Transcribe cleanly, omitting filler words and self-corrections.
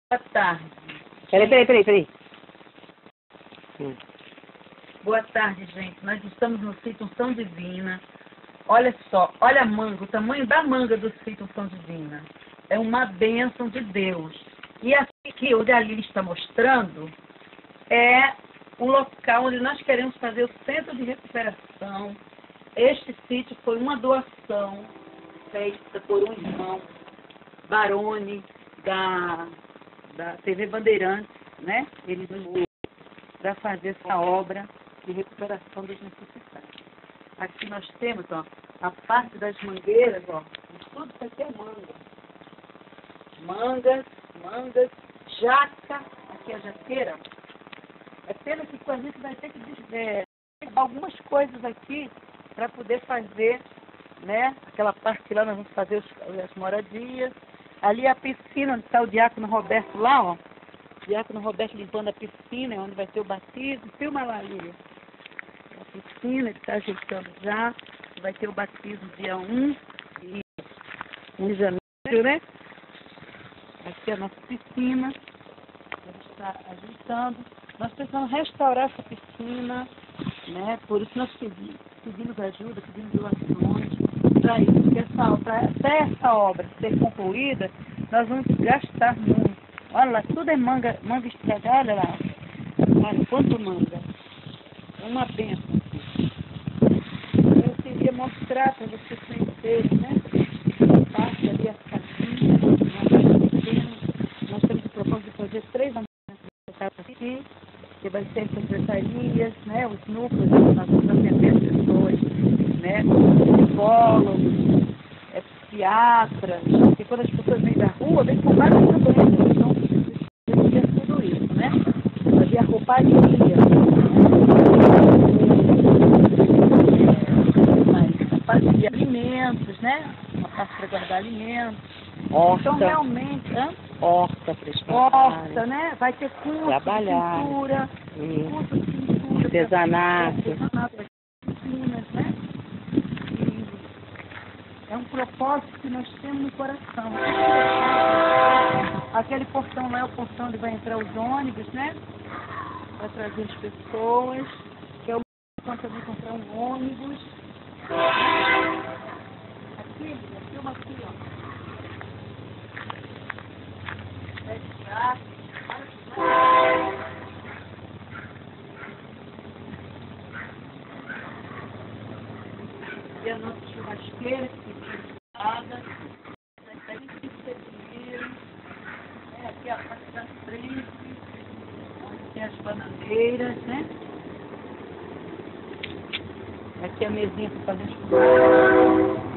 Boa tarde. Peraí. Boa tarde, gente. Nós estamos no sítio Unção Divina. Olha só, olha a manga, o tamanho da manga do sítio Unção Divina. É uma bênção de Deus. E aqui que o Dali está mostrando é o local onde nós queremos fazer o centro de recuperação. Este sítio foi uma doação feita por um irmão, Barone, da TV Bandeirantes, né? Ele nos deu para fazer essa obra de recuperação dos necessitados. Aqui nós temos, ó, a parte das mangueiras, ó, tudo isso aqui é manga. Mangas, jaca, aqui a jaqueira. É pena que a gente vai ter que algumas coisas aqui para poder fazer, né? Aquela parte lá nós vamos fazer as moradias. Ali a piscina onde está o diácono Roberto lá, ó. O diácono Roberto limpando a piscina, onde vai ter o batismo. Filma lá, Lília. A piscina, ele está ajeitando já. Vai ter o batismo dia 1 de janeiro, né? Aqui é a nossa piscina. Ele está ajeitando. Nós precisamos restaurar essa piscina, né? Por isso nós pedimos ajuda, pedimos doações para isso. Porque até essa obra ser concluída, nós vamos gastar muito. Olha lá, tudo é manga estragada lá. Olha quanto manga. É uma benção. Eu queria mostrar para vocês conhecerem, né? A parte ali, as casinhas, nós temos o propósito de fazer 3 aqui, que vai ser secretarias, né? Os núcleos, nós vamos atender as pessoas, né? Psicólogos, psiquiatras, porque quando as pessoas vêm da rua, vêm com várias doenças, então precisa tudo isso, né? Fazer a rouparia, a parte de alimentos, né? Uma parte para guardar alimentos. Horta. Então realmente, Horta, para né? Vai ter curso trabalhar. de pintura, curso de pintura, Artesanato. Piscinas, né? E é um propósito que nós temos no coração. Aquele portão lá é o portão onde vai entrar os ônibus, né? Vai trazer as pessoas, que é o quanto eu vou comprar um ônibus. Aqui, filma aqui, ó. E a nossa churrasqueira que foi instalada, aqui a parte da frente, onde tem as bananeiras, né? Aqui a mesinha para fazer churrasco.